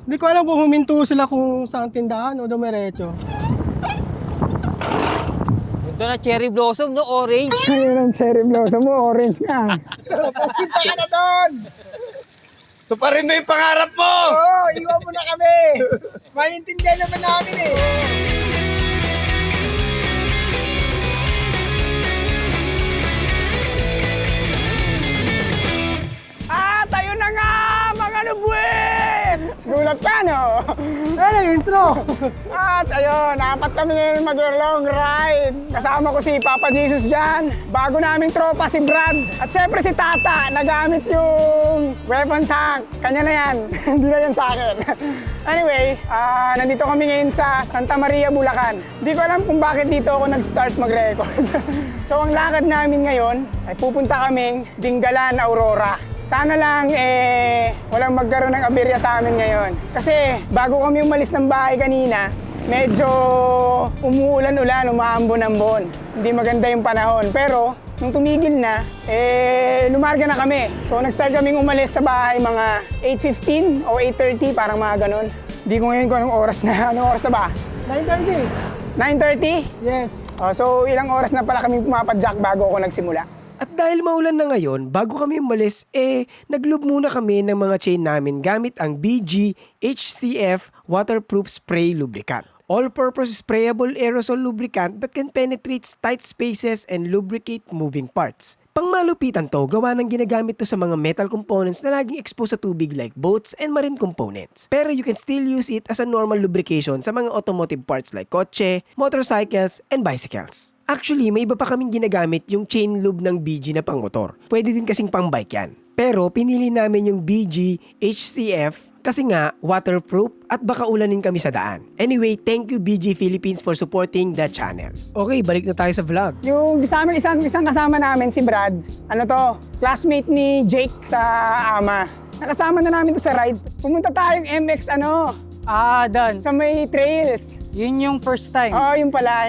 Hindi ko alam kung huminto sila kung saan tindahan o dumiretso. Ito na cherry blossom, no? Orange. Ayun ang cherry blossom mo, orange nga. Punta ka na doon! Tuparin mo yung pangarap mo! Oo, iwan mo na kami! Maintindihan naman namin eh! At ayun na nga, mga lubwin! Gulat ka, no? Ano yung intro? At ayun, apat kami ngayon mag-long ride. Kasama ko si Papa Jesus dyan. Bago naming tropa si Brad. At syempre si Tata, nagamit yung weapon tank. Kanya na yan, hindi na yan sa akin. Anyway, nandito kami ngayon sa Santa Maria, Bulacan. Hindi ko alam kung bakit dito ako nag-start mag-record. So ang lakad namin ngayon ay pupunta kaming Dingalan, Aurora. Sana lang walang magkaroon ng aberya sa amin ngayon. Kasi bago kami umalis ng bahay kanina, medyo umuulan-ulan, umaambon-ambon. Hindi maganda yung panahon. Pero nung tumigil na, lumarga na kami. So nag-start kaming umalis sa bahay mga 8:15 o 8:30, parang mga ganun. Hindi ko ngayon kung anong oras na. Anong oras na ba? 9:30. 9:30? Yes. So ilang oras na pala kami pumapadyak bago ako nagsimula. At dahil maulan na ngayon, bago kami umalis, naglube muna kami ng mga chain namin gamit ang BG HCF Waterproof Spray Lubricant. All-purpose sprayable aerosol lubricant that can penetrate tight spaces and lubricate moving parts. Pangmalupitan to, gawa ng ginagamit to sa mga metal components na laging exposed sa tubig like boats and marine components. Pero you can still use it as a normal lubrication sa mga automotive parts like kotse, motorcycles, and bicycles. Actually, may iba pa kaming ginagamit yung chain lube ng BG na pang-motor. Pwede din kasing pang-bike yan. Pero pinili namin yung BG HCF kasi nga waterproof at baka ulanin kami sa daan. Anyway, thank you BG Philippines for supporting the channel. Okay, balik na tayo sa vlog. Yung isang kasama namin, si Brad, classmate ni Jake sa AMA. Nakasama na namin to sa ride. Pumunta tayong MX Doon. sa may trails. Yun yung first time. Oo, yun pala.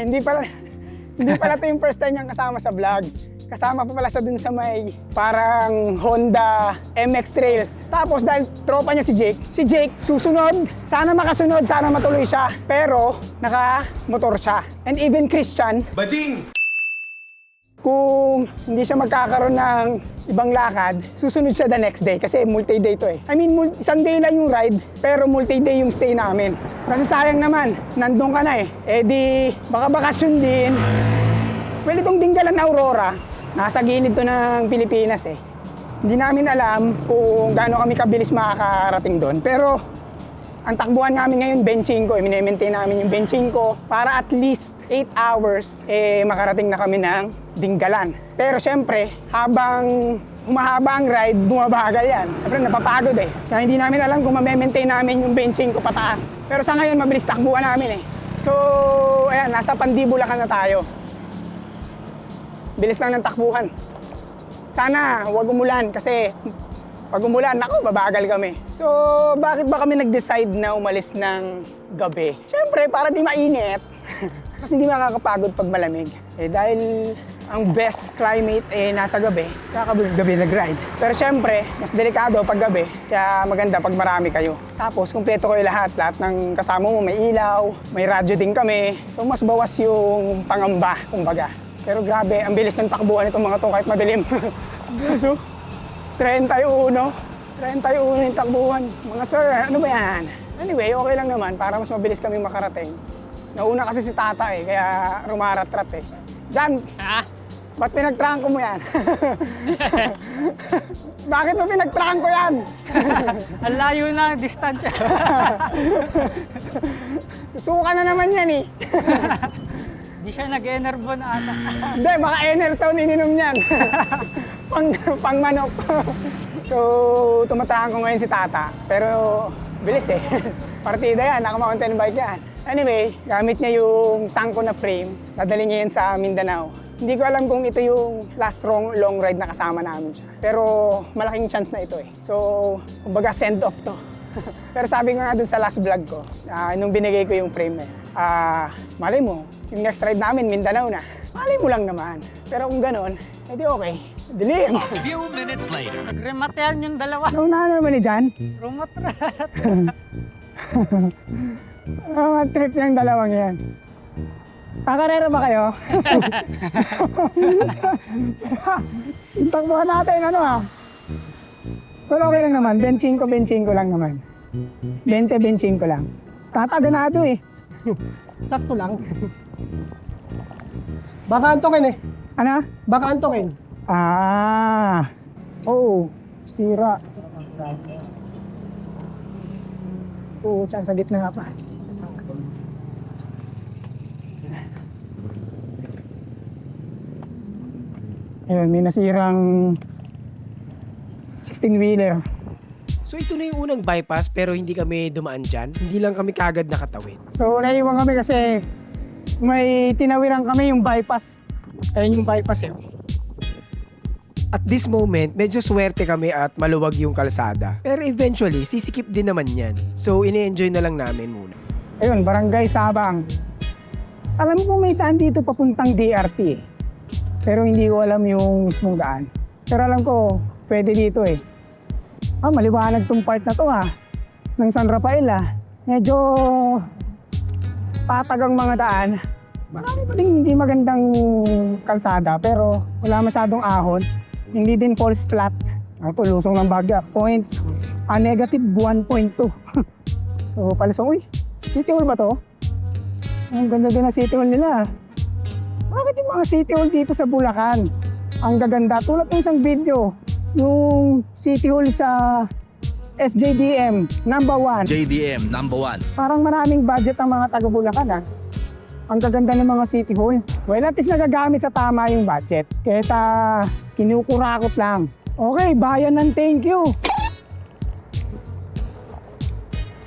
Hindi pala to yung first time niyang kasama sa vlog. Kasama pa pala siya dun sa may parang Honda MX Trails. Tapos dahil tropa niya si Jake susunod. Sana makasunod, sana matuloy siya. Pero naka-motor siya. And even Christian, Bading! kung hindi siya magkakaroon ng ibang lakad, susunod siya the next day kasi multi-day to eh. I mean, isang day lang yung ride, pero multi-day yung stay namin. Kasi sayang naman, nandun ka na eh. Di, baka bakasyon din. Well, itong Dingalan Aurora, nasa gilid to ng Pilipinas eh. Hindi namin alam kung gaano kami kabilis makakarating doon. Pero, ang takbuhan namin ngayon, benching ko. Minemaintain namin yung benching ko para at least 8 hours, makarating na kami ng Dingalan. Pero syempre, habang humahaba ang ride, bumabagal yan. Siyempre, napapagod eh. Kaya hindi namin alam kung ma-maintain namin yung benching ko pataas. Pero sa ngayon, mabilis takbuhan namin eh. So, ayan, nasa Pandibulacan na tayo. Bilis lang ng takbuhan. Sana huwag umulan kasi pag umulan, naku, babagal kami. So, bakit ba kami nag-decide na umalis ng gabi? Siyempre, para di mainit. Kasi hindi makakapagod pag malamig. Dahil ang best climate nasa gabi, kaya gabi nag-ride. Pero siyempre, mas delikado pag gabi, kaya maganda pag marami kayo. Tapos, kumpleto kayo lahat ng kasama mo, may ilaw, may radyo din kami. So, mas bawas yung pangamba, kumbaga. Pero grabe, ang bilis ng takbuhan itong mga to kahit madilim. So, 31 yung takbuhan. Mga sir, ano ba yan? Anyway, okay lang naman para mas mabilis kami makarating. Nauna kasi si Tata kaya rumarat-rat eh. Jan, ba't pinagtrangko mo yan? Bakit mo pinagtrangko yan? Ang layo na ang distansya. Suka na naman yan eh. Di siya nag-enervo na ata. Hindi, baka Enertown ininom niyan. pang manok. So, tumatrangko ngayon si Tata. Pero, bilis eh. Partida yan, naka-mountain bike yan. Anyway, gamit niya yung tangko na frame. Dadali niya yan sa Mindanao. Hindi ko alam kung ito yung last long ride na kasama namin siya. Pero malaking chance na ito eh. So, kumbaga send off to. Pero sabi ko nga dun sa last vlog ko, nung binigay ko yung frame na yun, malay mo, yung next ride namin, Mindanao na. Malay mo lang naman. Pero kung ganon, edi okay. Dilim. A few minutes later. Nagrematean yung dalawa. Naunahan naman ni Jan. Rumatrat. Trip yung dalawang yan. Kakarera ba kayo? Takbuhan natin, ano ah. Pero okay lang naman, 25 lang naman. 20-25 lang. Tataganado eh. Sakto lang. Baka antokin eh. Ano? Baka antokin. Ah. Oo. Sira. Oo, saan sa gitna pa. Ayun, may nasirang 16-wheeler. So ito na yung unang bypass pero hindi kami dumaan dyan. Hindi lang kami kagad nakatawid. So, naiwan kami kasi may tinawiran kami yung bypass. Ayun yung bypass eh. At this moment, medyo swerte kami at maluwag yung kalsada. Pero eventually, sisikip din naman yan. So, ini-enjoy na lang namin muna. Ayun, Barangay Sabang. Alam ko may daan dito papuntang DRT eh. Pero hindi ko alam yung mismong daan. Pero alam ko, pwede dito eh. Maliwanag tong part na to ng San Rafael Medyo patagang mga daan. Marami pa din hindi magandang kalsada pero wala masyadong ahon. Hindi din falls flat. Ito, lusong ng Bagya. Negative 1.2. So, palisong, uy, City Hall ba to? Ang ganda din na City Hall nila. Bakit yung mga City Hall dito sa Bulacan? Ang gaganda. Tulad ng isang video, yung City Hall sa SJDM, number 1. JDM, number 1. Parang maraming budget ang mga taga Bulacan Ang gaganda ng mga City Hall. Well, at least nagagamit sa tama yung budget. Kesa kinukurakot lang. Okay, bayan ng thank you.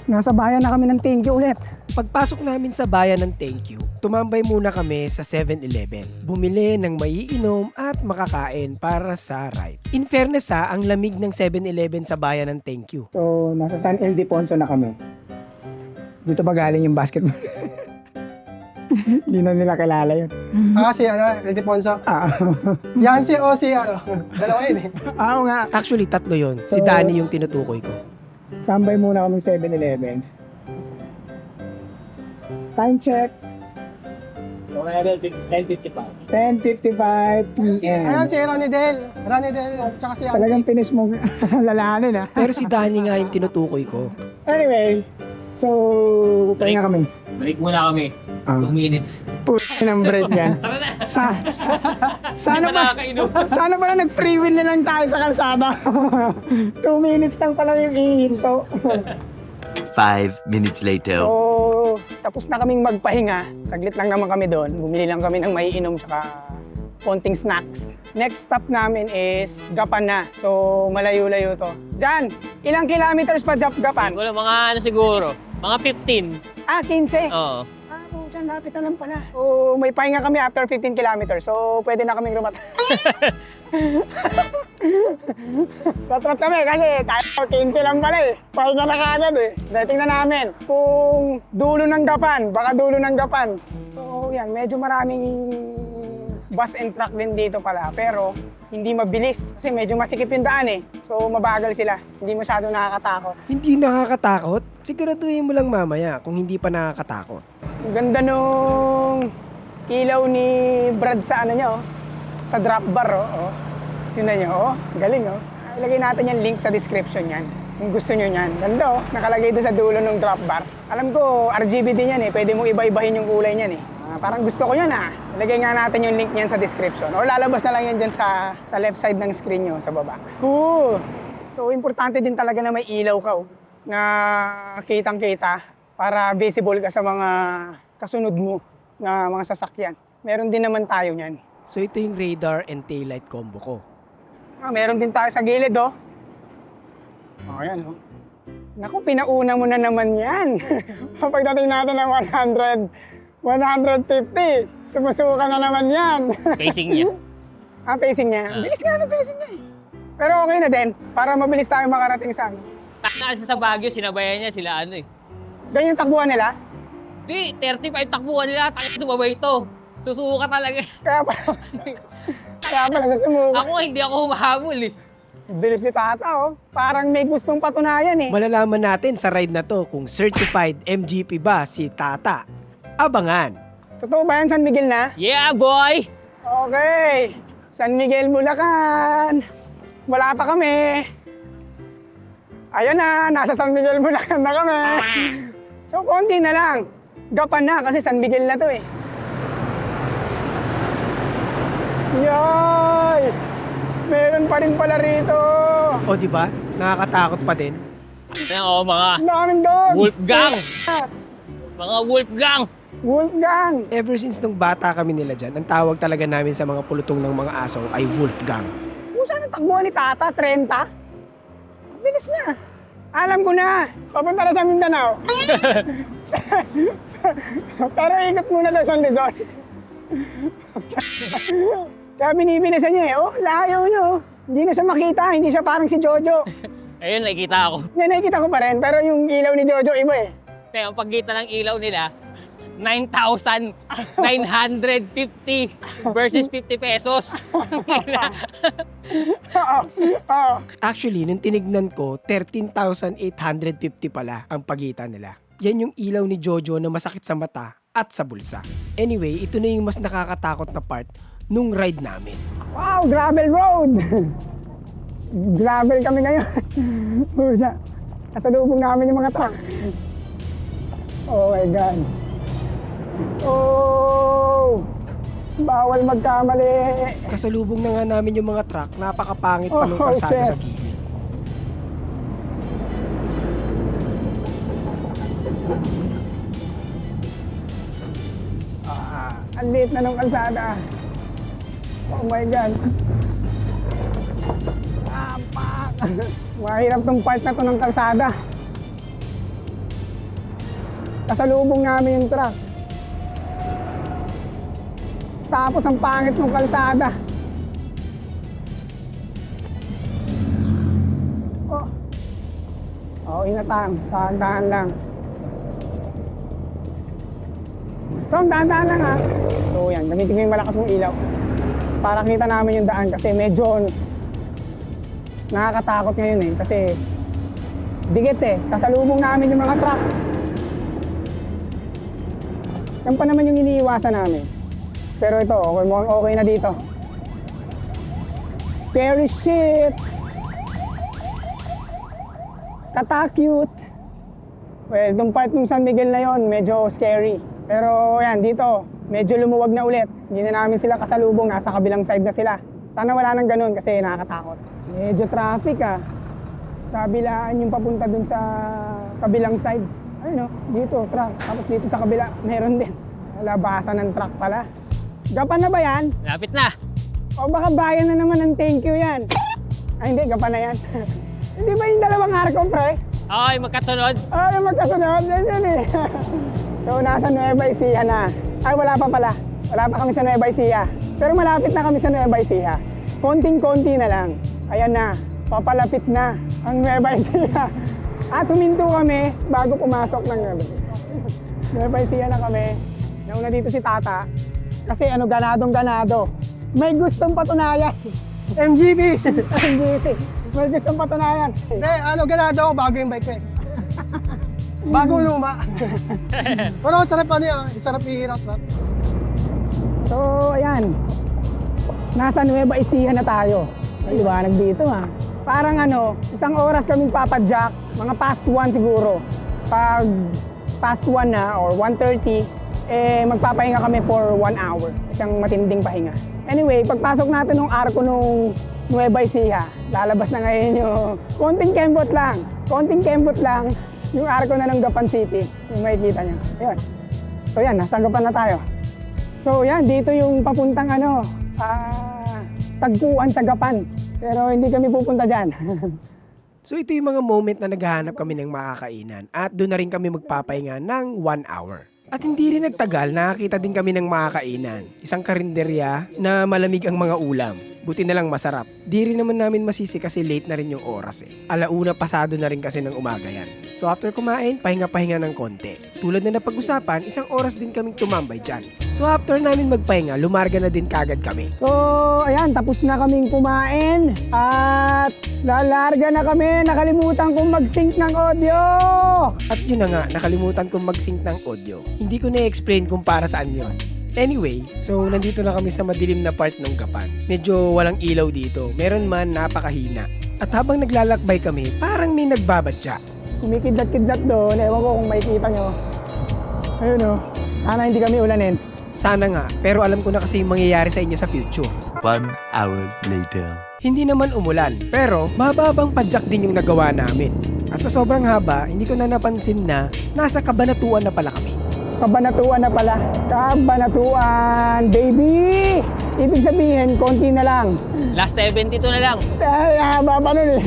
Nasa bayan na kami ng thank you ulit. Pagpasok namin sa bayan ng Thank You, tumambay muna kami sa 7-Eleven. Bumili ng maiinom at makakain para sa ride. In fairness ang lamig ng 7-Eleven sa bayan ng Thank You. So, nasa San Ildefonso na kami. Dito ba galing yung basketball? Hindi na nila kilala yun. Si Ildefonso. Ah, Yan si o si Dalawa yun eh. Oo nga. Actually, 3 yon. Si So- Danny yung tinutukoy ko. Tambay muna kami 7-Eleven. Time check. 10:55 p.m. Ayan si Ronnie Del. Ronnie Del, tsaka si Talagang finish mo lalahanin Pero si Danny nga yung tinutukoy ko. Anyway, so pahinga kami. Break muna kami. 2 minutes. Puta ng break yan. Sana pa, sana pala nag-free will na lang tayo sa kalsada. 2 minutes lang pala yung ihinto. 5 minutes later. So, tapos na kaming magpahinga. Saglit lang naman kami doon. Bumili lang kami ng maiinom tsaka konting snacks. Next stop namin is Gapan na. So, malayo-layo to. Jan, ilang kilometers pa Gapan? Wala, mga ano siguro. Mga 15. 15. Oo. Diyan, lapit na lang pala. So, may pahinga kami after 15 kilometers. So, pwede na kaming rumat. Tatrat kami kasi tayo 15 lang pala eh. Pahinga na kagad eh. Tingnan namin kung dulo ng Gapan, baka dulo ng Gapan. So, yan, medyo maraming bus and truck din dito pala. Pero, hindi mabilis kasi medyo masikip yung daan eh. So, mabagal sila. Hindi masyado nakakatakot. Hindi nakakatakot? Siguraduhin mo lang mamaya kung hindi pa nakakatakot. Ang ganda nung ilaw ni Brad sa ano niya, sa drop bar, Tingnan niyo, galing, Ilagay natin yung link sa description niyan. Kung gusto niyo niyan. Ganda, nakalagay doon sa dulo ng drop bar. Alam ko, RGB din yan eh. Pwede mo iba-ibahin yung kulay niyan eh. Parang gusto ko yan Ilagay nga natin yung link niyan sa description. O lalabas na lang yan dyan sa left side ng screen niyo, sa baba. Cool! So, importante din talaga na may ilaw ka, na kitang-kita para visible ka sa mga kasunod mo na mga sasakyan. Meron din naman tayo niyan. So ito yung radar and taillight combo ko. Meron din tayo sa gilid, Ayan, Naku, pinauna mo na naman yan. Pagdating natin ng 150, sumusuka na naman yan. Facing niya. Pacing niya. Bilis nga ng pacing niya Pero okay na din, para mabilis tayo makarating sa ano. Kasi sa Baguio, sinabayan niya sila ano eh. Ganyan yung takbuhan nila. Di, 35 takbuhan nila. Sumabay ito. Susuka talaga. Kaya pala siya sumuka. Ako hindi ako humahabol eh. Bilis ni Tata, oh. Parang may gustong patunayan eh. Malalaman natin sa ride na to kung certified MGP ba si Tata. Abangan! Totoo ba yan, San Miguel na? Yeah, boy! Okay. San Miguel, Bulacan. Wala pa kami. Ayan na, nasa San Miguel, Bulacan na kami. So, konti na lang. Gapan na kasi San Miguel na to eh. Yay! Meron pa rin pala rito. O di ba? Nakakatakot pa din. Yan o, mga Ang daming dogs. Wolfgang! Mga Wolfgang! Wolfgang. Ever since nung bata kami nila dyan, ang tawag talaga namin sa mga pulutong ng mga aso ay Wolfgang. Kung saan ang takbuhan ni Tata? 30? Bilis niya. Alam ko na. Papunta na sa Mindanao. Pero ikot muna daw siyang Luzon. Kaya binibilisan niya eh. Oh, layo niyo. Hindi na siya makita. Hindi siya parang si Jojo. Ayun, nakikita ako. Hindi, nakikita ko pa rin. Pero yung ilaw ni Jojo, iba eh. Kaya ang pagitan ng ilaw nila, 9,950 versus 50 pesos. Oo. Oo. Actually, nung tinignan ko, 13,850 pala ang pagitan nila. Yan yung ilaw ni Jojo na masakit sa mata at sa bulsa. Anyway, ito na yung mas nakakatakot na part nung ride namin. Wow, gravel road! Gravel kami ngayon. Pusa. Kasalubong namin yung mga truck. Oh my God. Oh! Bawal magkamali. Kasalubong na nga namin yung mga truck, napakapangit pa ng Oh, kalsada shit. sa gilid. Ang liit na ng kalsada. Oh my God. Apak! Mahirap tong part na to ng kalsada. Kasalubong namin yung truck. Tapos ang pangit ng kalsada. Oh. Oh, inatang. Dahan-dahan lang. So, dahan-dahan lang ha. So, yan. Gamitin ko yung malakas mong ilaw. Para kita namin yung daan kasi medyo nakakatakot ngayon eh. Kasi dikit eh. Kasalubong namin yung mga truck. Yan pa naman yung iniiwasan namin. Pero ito, okay na dito. Scary shit! Kata-cute! Well, itong part ng San Miguel na yon medyo scary. Pero yan, dito, medyo lumuwag na ulit. Hindi na namin sila kasalubong, nasa kabilang side na sila. Sana wala nang ganun kasi nakakatakot. Medyo traffic ah. Kabilaan yung papunta dun sa kabilang side. Ayun o, dito, truck. Tapos dito sa kabila, meron din. Labasan ng truck pala. Gapan na ba yan? Lapit na. O baka bayan na naman ng thank you yan. Ay hindi, gapan na yan. Hindi ba yung dalawang arko, pre? Okay, magkasunod. Ay, magkasunod. Yan eh. So, nasa Nueva Ecija na. Ay, wala pa pala. Wala pa kami sa Nueva Ecija. Pero malapit na kami sa Nueva Ecija. Konting-konti na lang. Ayan na. Papalapit na ang Nueva Ecija. At huminto kami bago pumasok ng Nueva Ecija. Nueva Ecija na kami. Nauna dito si Tata. Kasi ganadong-ganado. May gustong patunayan. MGB! MGC. May gustong patunayan. Hindi, ganado ako bago yung bike ko eh. Bagong luma. Pero sarap sarap ihirap na. So, ayan. Nasa Nueva Ecija na tayo. May liwanag dito ha. Parang isang oras kaming papadyak. Mga past 1 siguro. Pag past 1 na or 1:30, magpapahinga kami for 1 hour. Isang matinding pahinga. Anyway, pagpasok natin ng arko nung Nueva Ecija, lalabas na ngayon yung konting kembot lang. Yung arko na ng Gapan City, yung makikita nyo. Ayun. So yan, nasa Gapan na tayo. So yan, dito yung papuntang tagpuan sa Gapan. Pero hindi kami pupunta dyan. So ito yung mga moment na naghahanap kami ng makakainan at doon na rin kami magpapahinga ng 1 hour. At hindi rin nagtagal, nakakita din kami ng makakainan. Isang karinderya na malamig ang mga ulam. Buti na lang masarap. Di rin naman namin masisi kasi late na rin yung oras eh. 1:00 pasado na rin kasi ng umaga yan. So after kumain, pahinga-pahinga ng konti. Tulad na napag-usapan, 1 oras din kaming tumambay dyan. So after namin magpahinga, lumarga na din kagad kami. So, ayan, tapos na kaming kumain at lalarga na kami. Nakalimutan kong mag-sync ng audio. At yun na nga, nakalimutan kong mag-sync ng audio. Hindi ko na-explain kung para saan yun. Anyway, so nandito na kami sa madilim na part ng Gapan. Medyo walang ilaw dito, meron man napakahina. At habang naglalakbay kami, parang may nagbabadya. Kumikidlat-kidlat doon. Ewan ko kung makikita nyo. Ayun o. Sana hindi kami ulanin. Sana nga, pero alam ko na kasi yung mangyayari sa inyo sa future. 1 hour later. Hindi naman umulan, pero mababang padyak din yung nagawa namin. At sa sobrang haba, hindi ko na napansin na nasa Kabanatuan na pala kami. Kabanatuan na pala. Kabanatuan, baby! Ibig sabihin, konti na lang. Last 72 na lang. Ay, haba pa nun eh.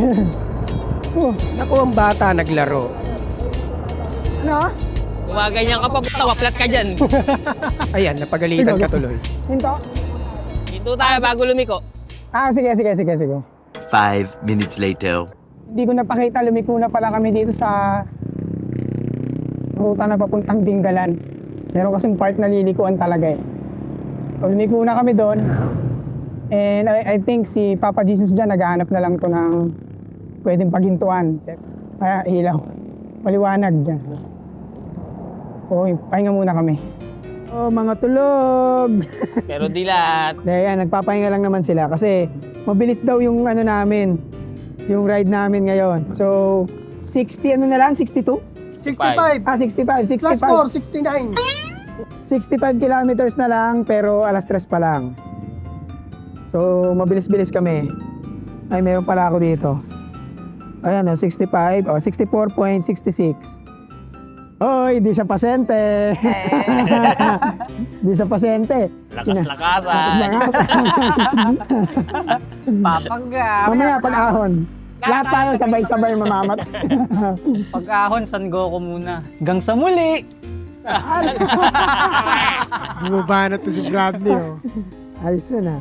Naku, ang bata naglaro. Ano? Gumaganyan ka pa, waplat ka dyan. Ayan, napagalitan ka tuloy. Hinto? Hinto tayo bago lumiko. Sige. 5 minutes later. Hindi ko napakita, lumiko na pala kami dito sa ruta na papuntang Dinggalan. Meron kasing part na lilikuan talaga eh. So, lumiko na kami doon. And I think si Papa Jesus dyan naghahanap na lang to ng pwedeng paghintuan. Kaya ilaw. Maliwanag dyan. So, pahinga muna kami. Oh, mga tulog! Pero di lahat. Ayan, nagpapahinga lang naman sila kasi mabilis daw yung ano namin, yung ride namin ngayon. So, 60 ano na lang? 62? 65. 65. Plus 4, 69. 65 kilometers na lang pero alas 3 pa lang. So, mabilis-bilis kami. Ay, meron pala ako dito. Ayan, 65. 64.66. Oy, di siya pasyente. Di siya pasyente. Lakas-lakasan. Papagga. Mamaya pag-ahon. Lahat tayo sabay-sabay mamamat. Pag-ahon, San Goku muna. Hanggang sa muli. Bumaba na to si Bradley, oh. Ayos na.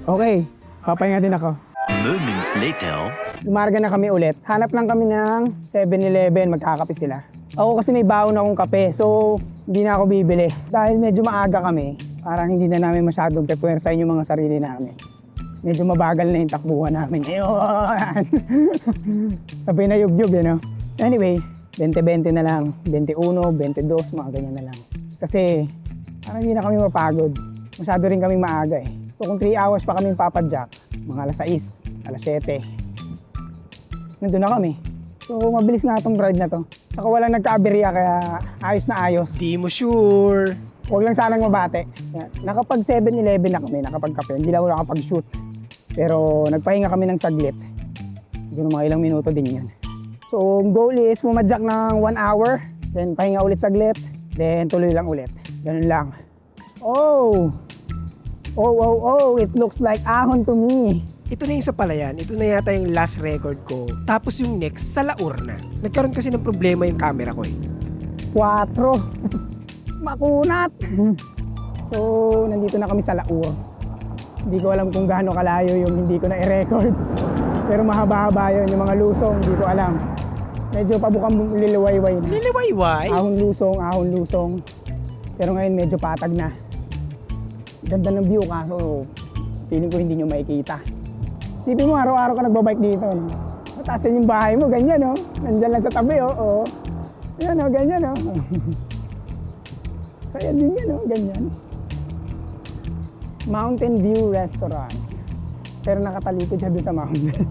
Okay, papahinga din ako. Moments later. Lumarga na kami ulit. Hanap lang kami ng 7-Eleven, magkakape sila. Ako kasi may baon akong kape, so hindi na ako bibili. Dahil medyo maaga kami, parang hindi na namin masyadong pepuwersahin yung mga sarili namin. Medyo mabagal na yung takbuhan namin. Ewan! Sabay na yugyug, you know? Anyway, 20-20 na lang. 21, 22, mga ganyan na lang. Kasi parang hindi na kami mapagod. Masyado rin kaming maaga eh. So kung 3 hours pa kaming papadyak, mga alas 6, alas 7, nandun na kami. So mabilis na itong ride na to. Saka walang nagka-aberya kaya ayos na ayos. Di mo sure. Huwag lang sanang mabate. Nakapag 7-Eleven na kami, nakapag-kape. Hindi lang ako nakapag-shoot. Pero nagpahinga kami ng saglit. Siguro mga ilang minuto din yan. So goal is pumadyak ng 1 hour. Then pahinga ulit saglit. Then tuloy lang ulit. Ganun lang. Oh! It looks like ahon to me. Ito na yung sa Palayan. Ito na yata yung last record ko. Tapos yung next, sa Laur na. Nagkaroon kasi ng problema yung camera ko eh. 4. Makunat! So, nandito na kami sa Laur. Hindi ko alam kung gaano kalayo yung hindi ko na i-record. Pero mahaba-haba yun, yung mga lusong, hindi ko alam. Medyo pabukang liliwayway na. Liliwayway? Ahon lusong. Pero ngayon medyo patag na. Ganda ng view kaso feeling ko hindi nyo makikita. Isipin mo, araw-araw ka nagbabike dito. No? Mataas yung bahay mo, ganyan, no? Nandyan lang sa tabi, oh. Yan, no? Ganyan, no? Kaya din yan, no? Ganyan. Mountain View Restaurant. Pero nakatalikod siya doon sa mountain.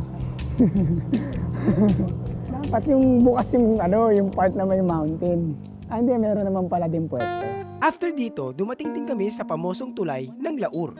Dapat yung bukas yung part na may mountain. Hindi, meron naman pala din pwesto. After dito, dumating din kami sa pamosong tulay ng Laur.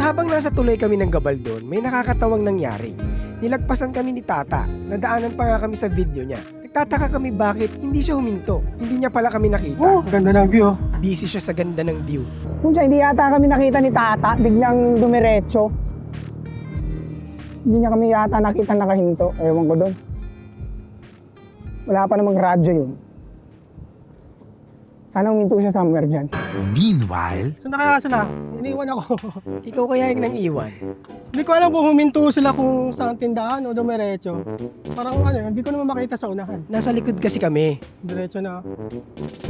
Habang nasa tuloy kami ng Gabaldon, may nakakatawang nangyari. Nilagpasan kami ni Tata. Nadaanan pa nga kami sa video niya. Nagtataka kami bakit hindi siya huminto. Hindi niya pala kami nakita. Oh, ganda ng view. Busy siya sa ganda ng view. Kung siya, hindi yata kami nakita ni Tata, biglang dumiretso. Hindi niya kami yata nakita nakahinto. Ewan ko doon. Wala pa namang radyo yun. Sana huminto siya somewhere dyan. Meanwhile, So na kaya sila? Iniwan ako. Ikaw kaya yung nang iwan. Hindi ko alam kung huminto sila kung saan tindahan o dumiretso. Parang hindi ko naman makita sa unahan. Nasa likod kasi kami. Diretso na.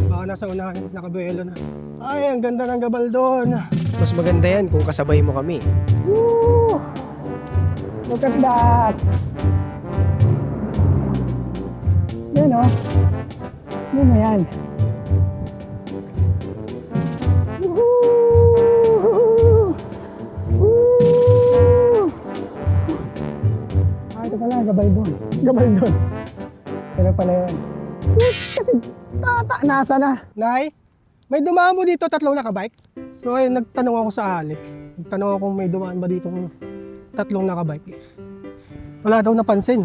Baka nasa unahan, nakabuelo na. Ay, ang ganda ng Gabaldon. Mas maganda yan kung kasabay mo kami. Woo! Look at that! Yun o. Yun na yan. Woohoo! Woo! Ah, ito pala, Gabaldon. Gabaldon. Pero pala yun. Kasi Tata, nasa na. Nay, may dumaan mo dito 3 nakabike? So ayun, nagtanong ako sa Ali. Nagtanong ako kung may dumaan ba dito 3 nakabike. Wala daw napansin.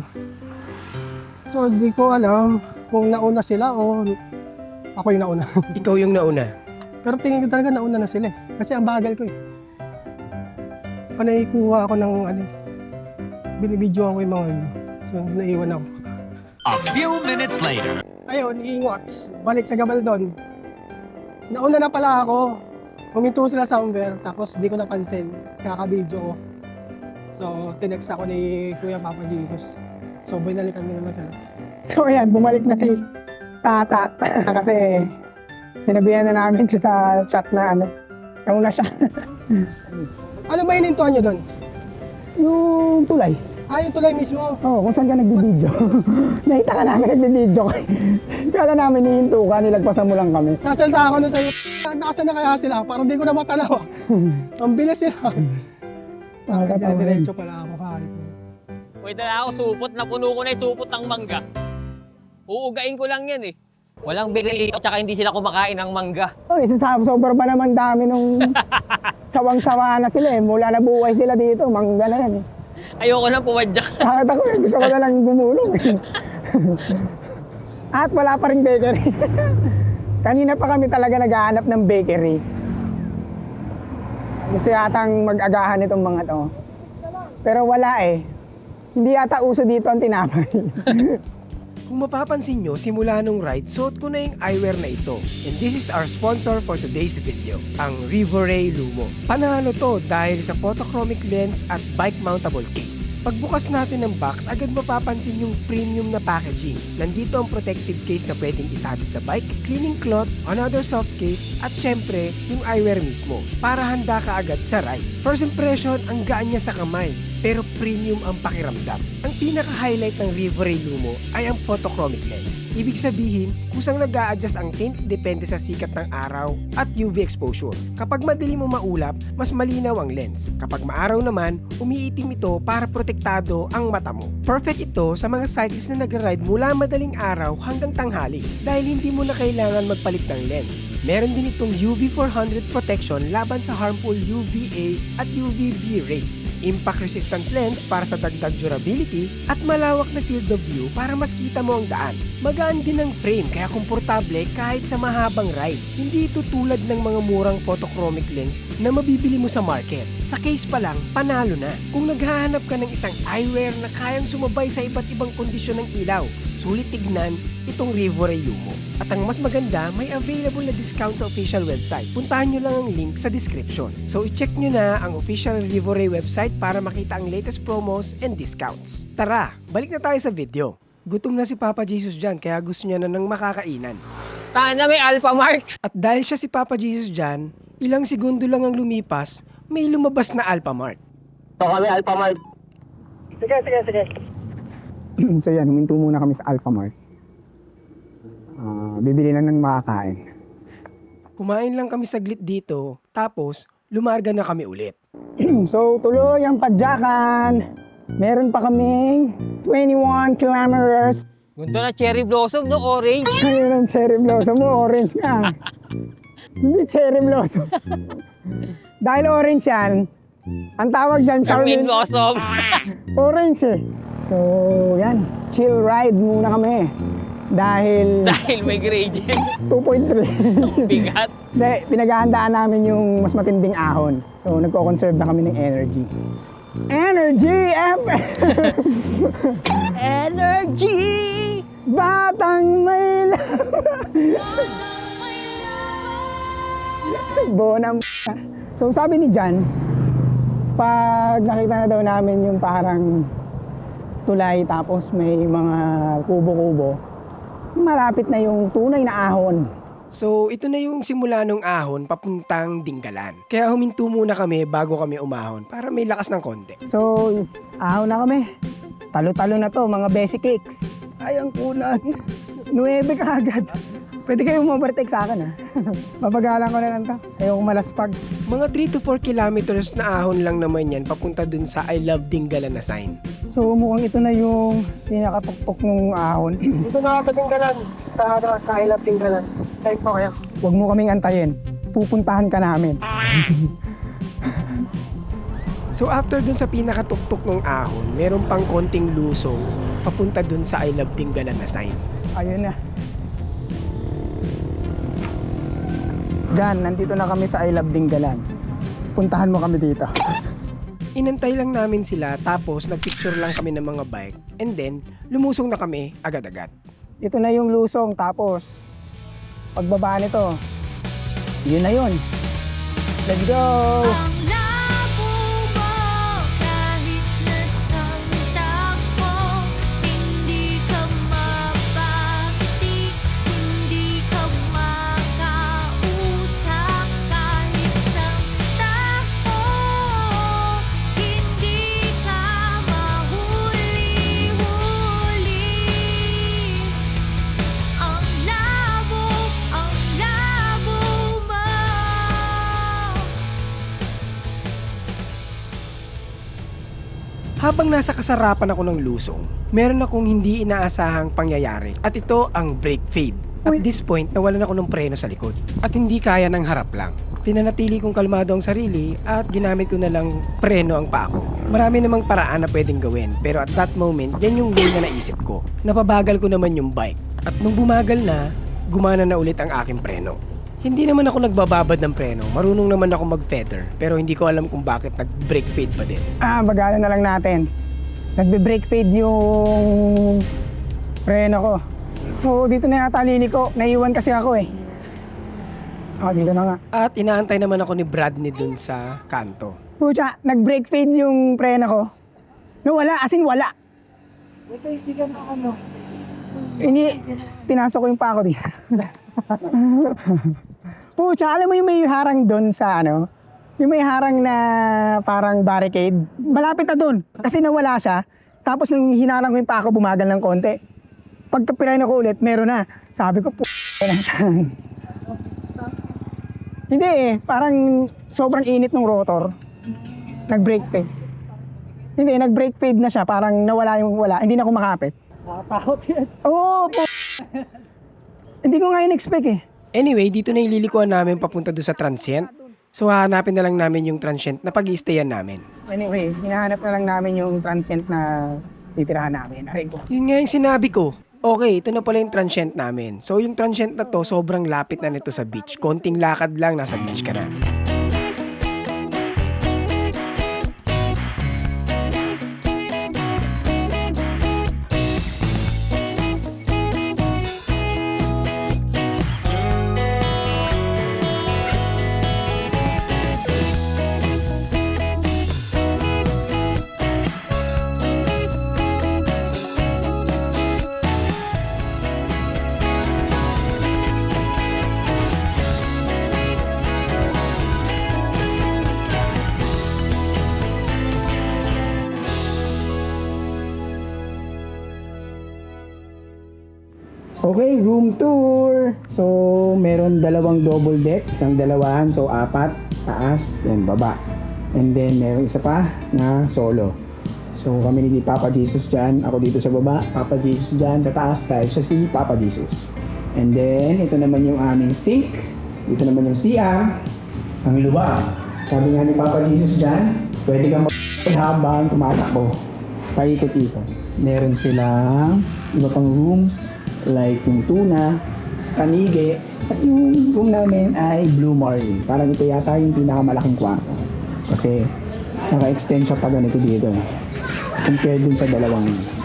So di ko alam kung nauna sila o ako yung nauna. Ikaw yung nauna. Pero tingin ko talaga nauna na sila eh. Kasi ang bagal ko eh. Panay kuha ako ng binibidyoan ko yung mga yun. So naiwan ako. a few minutes later. Ayun, ingots. Balik sa Gabaldon. Nauna na pala ako. Huminto sila somewhere, tapos di ko napansin. Kakabidyo ko. So, tinext ako ni Kuya Papa Jesus. So, binalikan nila naman sila. So ayan, bumalik na si Tata. Kasi sinabihan na namin siya sa chat na nauna siya. Ano ba hinintuan nyo doon? Yung tulay. Yung tulay mismo. Oo, kung saan ka nagbibideo. Nakita ka namin nagbibideo ka. Kala namin hihinto ka, nilagpasan mo lang kami. Sasalta ako nun sa'yo. Nakasan na kaya sila? Parang di ko na matanaw. Ang bilis nila. Diretso pala ako kahit. Pwede na ako supot na puno ko na yung supot ng mangga. Uugain ko lang yan eh. Walang bigay dito tsaka hindi sila kumakain ng mangga. Oy, sobrang pa naman dami nung sawang-sawa na sila eh. Mula na buhay sila dito, mangga na yan eh. Ayoko na pumadyak. Bakit ako eh, gusto ko na lang gumulong eh. At wala pa rin bakery. Kanina pa kami talaga naghahanap ng bakery. Gusto yatang mag-agahan itong mga to. Pero wala eh. Hindi yata uso dito ang tinapay. Kung mapapansin nyo, simula nung ride, suot ko na yung eyewear na ito. And this is our sponsor for today's video, ang Rivoray Lumo. Panalo to dahil sa photochromic lens at bike mountable case. Pagbukas natin ng box, agad mapapansin yung premium na packaging. Nandito ang protective case na pwedeng isabit sa bike, cleaning cloth, another soft case, at syempre, yung eyewear mismo, para handa ka agad sa ride. First impression, ang gaan niya sa kamay, pero premium ang pakiramdam. Ang pinaka-highlight ng Rivoray Lumo ay ang photochromic lens. Ibig sabihin, kusang nag-a-adjust ang tint depende sa sikat ng araw at UV exposure. Kapag madilim o maulap, mas malinaw ang lens. Kapag maaraw naman, umiitim ito para protektado ang mata mo. Perfect ito sa mga cyclists na nagra-ride mula madaling araw hanggang tanghali dahil hindi mo na kailangan magpalit ng lens. Meron din itong UV 400 protection laban sa harmful UVA at UVB rays. Impact resistant lens para sa dagdag durability at malawak na field of view para mas kita mo ang daan. Magaan din ang frame kaya komportable kahit sa mahabang ride. Hindi ito tulad ng mga murang photochromic lens na mabibili mo sa market. Sa case pa lang, panalo na. Kung naghahanap ka ng isang eyewear na kayang sumabay sa iba't ibang kondisyon ng ilaw, sulit tignan itong Rivoray Lumo. At ang mas maganda, may available na discount sa official website. Puntahan nyo lang ang link sa description. So i-check nyo na ang official Rivoray website para makita ang latest promos and discounts. Tara, balik na tayo sa video. Gutom na si Papa Jesus dyan kaya gusto niya na ng makakainan. Sana may Alphamart. At dahil siya si Papa Jesus dyan, ilang segundo lang ang lumipas, may lumabas na Alphamart. Ito kami Alphamart. Sige. So yan, huminto muna kami sa Alphamart. Bibili lang ng makakain. Kumain lang kami saglit dito, tapos lumarga na kami ulit. So tuloy ang padyakan. Meron pa kaming 21 kilometers. Ganda na cherry blossom, no? Orange. Ayun ang cherry blossom mo, orange nga. Hindi cherry blossom. Dahil orange yan, ang tawag dyan, Carmen blossom. orange eh. So yan, chill ride muna kami. Dahil Dahil may gradient. 2.3. Bigat. Hindi, pinaghahandaan namin yung mas matinding ahon. So, nagko-conserve na kami ng energy. Energy! Energy! Batang may Bonam. So, sabi ni Jan, pag nakita na daw namin yung parang tulay tapos may mga kubo-kubo, malapit na yung tunay na ahon. So, ito na yung simula ng ahon papuntang Dinggalan. Kaya huminto muna kami bago kami umahon para may lakas ng konti. So, ahon na kami. Talo-talo na to, mga basic cakes. Ay, ang kunat. 9 ka agad. Pwede kayong overtake sa akin, ha? Mapagalan ko na lang to. Ayoko malaspag. Mga 3 to 4 kilometers na ahon lang naman yan papunta dun sa I Love Dinggalan na sign. So, mukhang ito na yung pinakatuktok ng ahon. Dito na sa Tinggalan. Sa Ilap Tinggalan. Type mo kaya. Huwag mo kaming antayin. Pupuntahan ka namin. So after dun sa pinakatuktok ng ahon, meron pang konting lusong papunta dun sa I Love Dinggalan na sign. Ayun na. Jan, nandito na kami sa I Love Dinggalan. Puntahan mo kami dito. Inantay lang namin sila tapos nagpicture lang kami ng mga bike and then lumusong na kami agad-agad. Ito na yung lusong, tapos pagbaba nito, yun na yun. Let's go! Ang labo mo kahit nasang takbo, hindi ka mapati, hindi ka makausap kahit isang takbo, hindi ka mahuli-huli. Ang labo mo. Habang nasa kasarapan ako ng lusong, meron akong hindi inaasahang pangyayari at ito ang brake fade. At this point, nawalan ako ng preno sa likod at hindi kaya ng harap lang. Pinanatili kong kalmado ang sarili at ginamit ko na lang preno ang paa ko. Marami namang paraan na pwedeng gawin pero at that moment, yan yung way na naisip ko. Napabagal ko naman yung bike at nung bumagal na, gumana na ulit ang aking preno. Hindi naman ako nagbababad ng preno, marunong naman ako mag-feather pero hindi ko alam kung bakit nag-brake fade pa din. Bagalan na lang natin. Nagbe-brake fade yung preno ko. So, dito na yata liliko. Naiwan kasi ako eh. Dito na nga. At inaantay naman ako ni Bradney dun sa kanto. Pucha, nag-brake fade yung preno ko. Nawala, as in wala. Pinasok ko yung paa ko dito. Pucha, alam mo yung may harang doon sa ano? Yung may harang na parang barricade. Malapit na doon. Kasi nawala siya. Tapos nung hinarang ko yung paa ko, bumagal ng konti. Pagkapirano ko ulit, meron na. Sabi ko, Hindi eh, parang sobrang init ng rotor. Nag-brake fade. Hindi, nag-brake fade na siya. Parang nawala yung wala. Hindi na ako makapit. Nakakahot yan. Oo, Hindi ko nga in-expect eh. Anyway, dito na yung lilikuan namin papunta doon sa transient. So hahanapin na lang namin yung transient na pag-i-stayan namin. Anyway, hinahanap na lang namin yung transient na titirahan namin. Aray ko. Yun nga yung sinabi ko. Okay, ito na pala yung transient namin. So yung transient na to, sobrang lapit na nito sa beach. Konting lakad lang, nasa beach ka na. Okay, room tour. So, meron dalawang double deck, isang dalawahan, so 4, taas, then baba. And then meron isa pa na solo. So, kami ni Papa Jesus dyan, ako dito sa baba, Papa Jesus dyan sa taas dahil siya si Papa Jesus. And then, ito naman yung aming sink, dito naman yung CR, ang luwag. Sabi nga ni Papa Jesus dyan, pwede kang habang tumatakbo, paikot-ikot. Meron silang iba pang rooms, like yung tuna, tanige, at yung room namin ay Blue Marlin. Parang ito yata yung pinakamalaking kwarto. Kasi naka-extend siya pa ganito dito eh. Compared dun sa dalawang.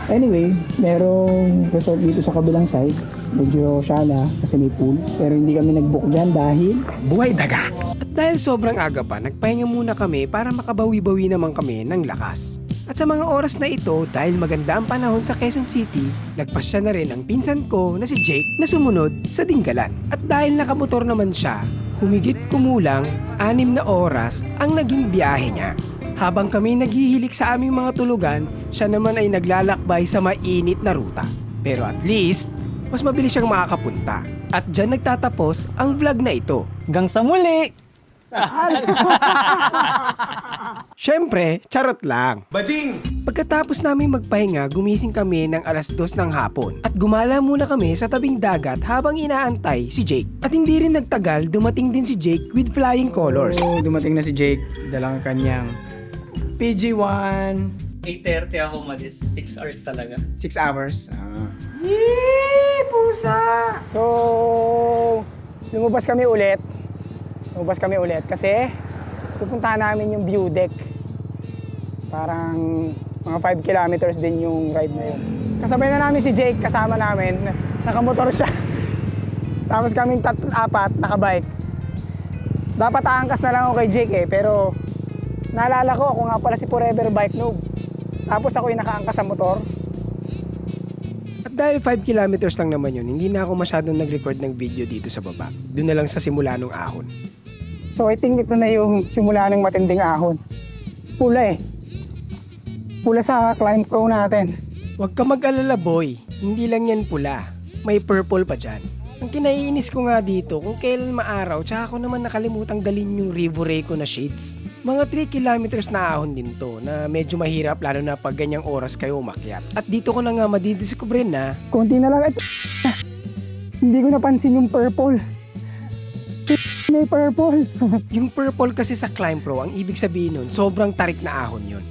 Anyway, merong resort dito sa kabilang side. Medyo shala kasi may pool. Pero hindi kami nag-book dyan dahil buhay dagat. At dahil sobrang aga pa, nagpahinga muna kami para makabawi-bawi naman kami ng lakas. At sa mga oras na ito, dahil maganda ang panahon sa Quezon City, nagpasya na rin ang pinsan ko na si Jake na sumunod sa Dinggalan. At dahil nakamotor naman siya, humigit kumulang 6 na oras ang naging biyahe niya. Habang kami naghihilik sa aming mga tulugan, siya naman ay naglalakbay sa mainit na ruta. Pero at least, mas mabilis siyang makakapunta. At dyan nagtatapos ang vlog na ito. Hanggang sa muli! Syempre, charot lang. Bading! Pagkatapos namin magpahinga, gumising kami ng 2:00 ng hapon at gumala muna kami sa tabing dagat habang inaantay si Jake. At hindi rin nagtagal, dumating din si Jake with flying colors. So, dumating na si Jake, dalang kanyang PG-1, 8:30 ako umalis. 6 hours talaga. 6 hours. Yee! Pusa! So, lumabas kami ulit kasi pupuntahan namin yung view deck. Parang mga 5 kilometers din yung ride na yun. Kasabay na namin si Jake, kasama namin. Nakamotor siya. Tapos kaming 4 nakabike. Dapat aangkas na lang ako kay Jake pero naalala ko, ako nga pala si Forever Bike Noob. Tapos ako yung nakaangkas sa motor. At dahil 5 kilometers lang naman yun, hindi na ako masyadong nag-record ng video dito sa baba. Doon na lang sa simula ng ahon. So I think ito na yung simula ng matinding ahon. Pula Pula sa climb pro natin. Huwag ka mag-alala boy, hindi lang yan pula. May purple pa dyan. Ang kinaiinis ko nga dito, kung kailan maaraw, tsaka ako naman nakalimutang dalhin yung Rivoray ko na shades. Mga 3 kilometers na ahon din to, na medyo mahirap lalo na pag ganyang oras kayo umakyat. At dito ko na nga madidiscover na, Konti na lang. Hindi ko napansin yung purple. May purple. yung purple kasi sa Climb Pro, ang ibig sabihin nun, sobrang tarik na ahon yun.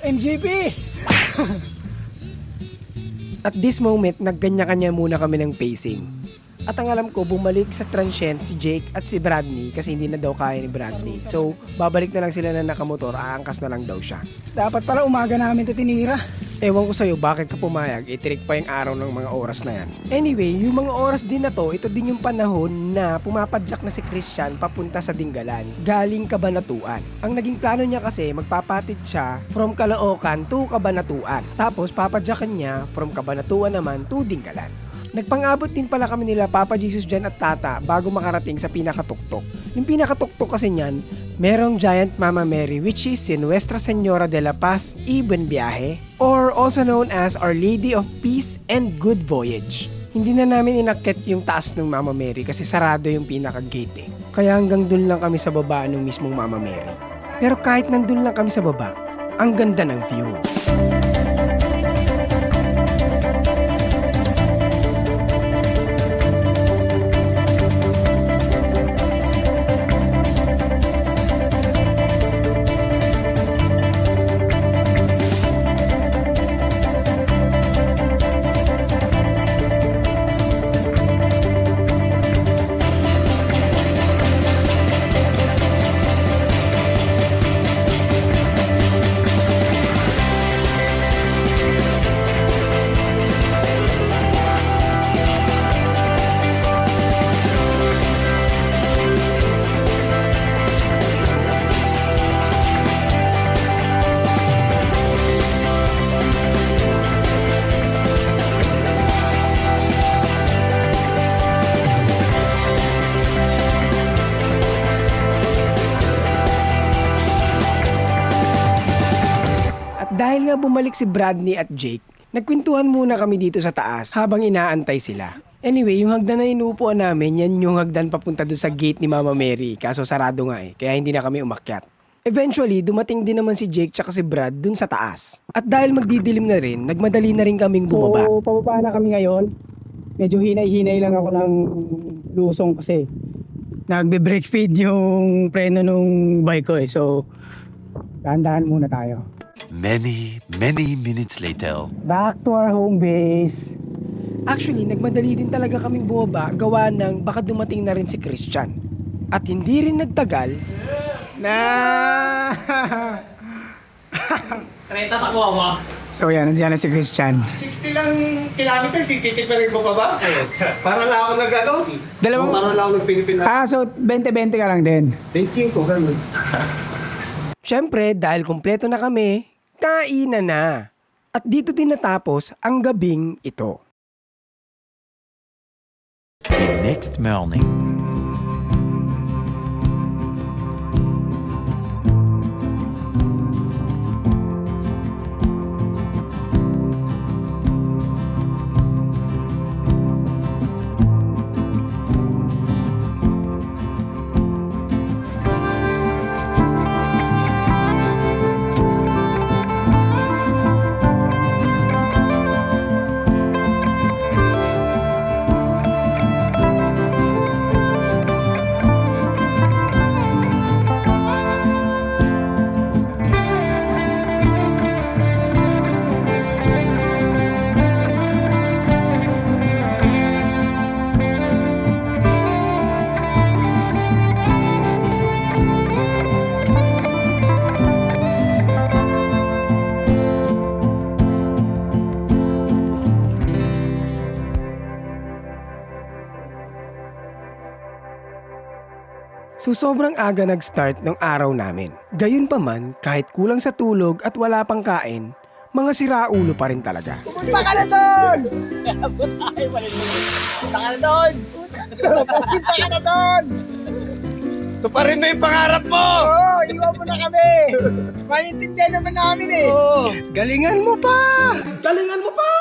MGP! At this moment, nagganya-kanya muna kami ng pacing. At ang alam ko, bumalik sa transient si Jake at si Bradley kasi hindi na daw kaya ni Bradley. So, babalik na lang sila na nakamotor, aangkas na lang daw siya. Dapat pala umaga namin ito tinira. Ewan ko sa'yo, bakit ka pumayag? Itirik pa yung araw ng mga oras na yan. Anyway, yung mga oras din na to, ito din yung panahon na pumapadyak na si Christian papunta sa Dinggalan, galing Cabanatuan. Ang naging plano niya kasi, magpapatid siya from Caloocan to Cabanatuan. Tapos, papadyakan niya from Cabanatuan naman to Dinggalan. Nagpang-abot din pala kami nila Papa Jesus dyan at Tata bago makarating sa pinakatuktok. Yung pinakatuktok kasi niyan, merong Giant Mama Mary which is si Nuestra Señora de la Paz y Buen Viaje or also known as Our Lady of Peace and Good Voyage. Hindi na namin inakyat yung taas ng Mama Mary kasi sarado yung pinaka-gate eh. Kaya hanggang dun lang kami sa baba ng mismong Mama Mary. Pero kahit nandun lang kami sa baba, ang ganda ng view. Dahil nga bumalik si Bradley at Jake, nagkwentuhan muna kami dito sa taas habang inaantay sila. Anyway, yung hagdan na inuupuan namin, yan yung hagdan papunta doon sa gate ni Mama Mary. Kaso sarado nga kaya hindi na kami umakyat. Eventually, dumating din naman si Jake tsaka si Brad dun sa taas. At dahil magdidilim na rin, nagmadali na rin kaming bumaba. So, pababa na kami ngayon. Medyo hinay-hinay lang ako ng lusong kasi nagbe-brake feed yung preno nung bike ko So, dahan-dahan muna tayo. Many minutes later. Back to our home base. Actually, nagmadali din talaga kaming bumaba gawa ng baka dumating na rin si Christian. At hindi rin nagtagal na... 30 takbo ako. So yan, nandiyan na si Christian. 60 lang kilometers, titiparin mo pa ba? Para lang ako nag-ano? Dalawang... Para lang ako nag-Pilipinas. So 20-20 ka lang din. Thank you ko, ganun. Siyempre, dahil kumpleto na kami, kainan na. At dito din natapos ang gabing ito. The next morning. So sobrang aga nag-start ng araw namin. Gayunpaman, kahit kulang sa tulog at wala pang kain, mga siraulo pa rin talaga. Punta ka na doon! Punta ka na doon! Punta ka na doon! Tuparin mo yung pangarap mo! Oo, iwan mo na kami! Maintindihan naman namin eh! Galingan mo pa! Galingan mo pa!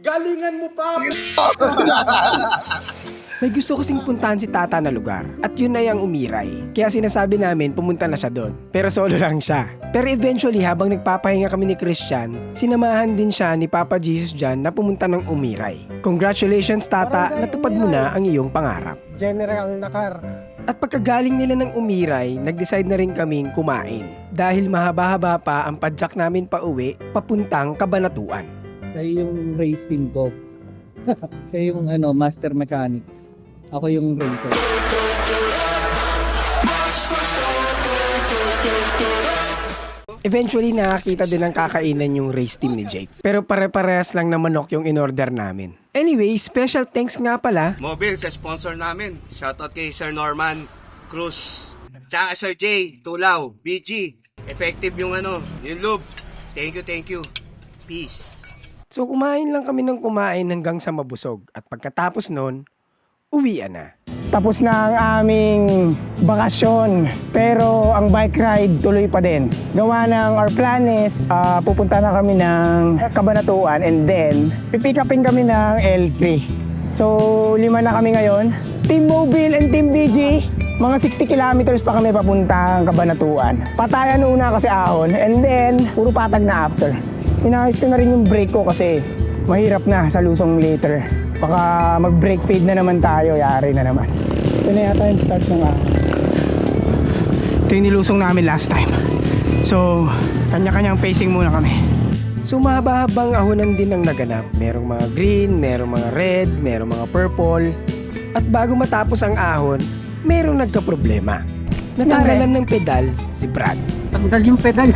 Galingan mo pa! May gusto kasing puntahan si Tata na lugar at yun ay ang Umiray. Kaya sinasabi namin pumunta na siya doon. Pero solo lang siya. Pero eventually habang nagpapahinga kami ni Christian, sinamahan din siya ni Papa Jesus dyan na pumunta ng Umiray. Congratulations Tata, natupad mo na ang iyong pangarap. General Nakar. At pagkagaling nila ng Umiray, nag-decide na rin kaming kumain. Dahil mahaba-haba pa ang padyak namin pa uwi, papuntang Kabanatuan. Kayo yung race team ko. Kayo yung master mechanic. Ako yung racer. Eventually nakakita din ng kakainan yung race team ni Jake. Pero pare-parehas lang na manok yung in-order namin. Anyway, special thanks nga pala Mobile sa sponsor namin. Shoutout kay Sir Norman Cruz. Tsaka Sir Jay Tulaw, BG. Effective yung yung lube. Thank you. Peace. So kumain lang kami ng kumain hanggang sa mabusog at pagkatapos nun, uwian na. Tapos na ang aming bakasyon, pero ang bike ride tuloy pa din. Gawa ng our plan is, pupunta na kami ng Kabanatuan and then pipick upin kami ng L3. So 5 na kami ngayon. Team Mobile and Team BG, mga 60 kilometers pa kami papuntang Kabanatuan. Patayan una kasi ahon and then puro patag na after. Inayos ko na rin yung brake ko kasi mahirap na sa lusong later. Baka mag-brake fade na naman tayo, yari na naman. Ito na yata yung start ng Ito yung nilusong namin last time. So, kanya-kanyang pacing muna kami. So mahaba-habang ahonan din ang naganap. Merong mga green, merong mga red, merong mga purple. At bago matapos ang ahon, merong nagka-problema. Natanggalan ng pedal si Brad. Tanggal yung pedal.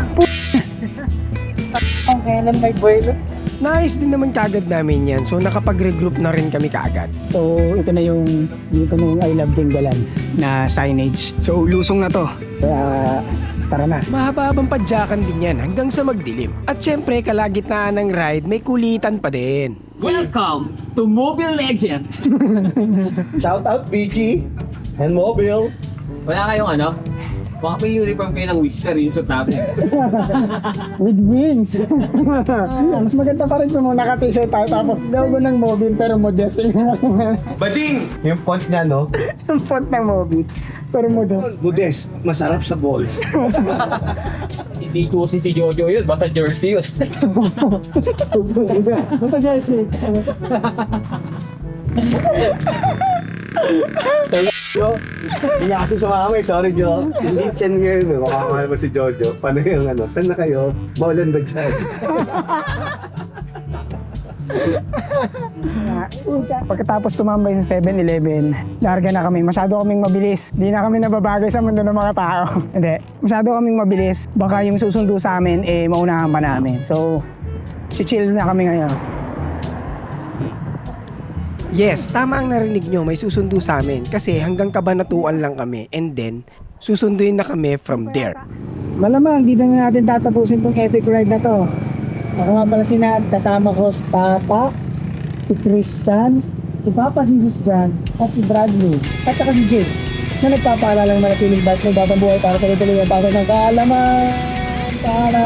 Ang kailan may boiler? Naayos din naman kagad namin yan, so nakapag-regroup na rin kami kaagad. So, ito na yung I Love Dinggalan na signage. So, lusong na to. Kaya, tara na. Mahaba-habang padyakan din yan hanggang sa magdilim. At syempre, kalagitnaan ng ride, may kulitan pa din. Welcome to Mobile Legend! Shoutout BG and Mobile. Wala kayong baka may uniform kayo ng Whisker yung suot natin. With wings. Mas maganda pa rin kung naka-t-shirt tayo tapos logo ng Mobile pero modest. Bading! Yung font niya, no? Yung font ng Mobile pero modest. Budes, masarap sa balls. Hindi choosy si Jojo yun, basta jersey yun. Ito Jesse. Jo, hindi niya kasi sumama eh. Sorry, Jo. Hindi chan ngayon. Makakamahal mo si Jojo. Paano yung ano? Saan na kayo? Maulan ba dyan? Pagkatapos tumambay sa 7-Eleven, larga na kami. Masyado kaming mabilis. Hindi na kami nababagay sa mundo ng mga tao. Hindi. Masyado kaming mabilis. Baka yung susundo sa amin, maunahan pa namin. So, chill na kami ngayon. Yes, tama ang narinig nyo, may susundo sa amin kasi hanggang Kabanatuan lang kami and then susunduin na kami from there. Malamang, dito na natin tatapusin tong epic ride na to. Ako nga pala si Nat, kasama ko si Papa, si Christian, si Papa Jesus John, at si Bradley, at saka si Jay, na nagpapaalala ng manatiling bike na bababuhay para tuloy-tuloy ang pasok ng kaalaman. Para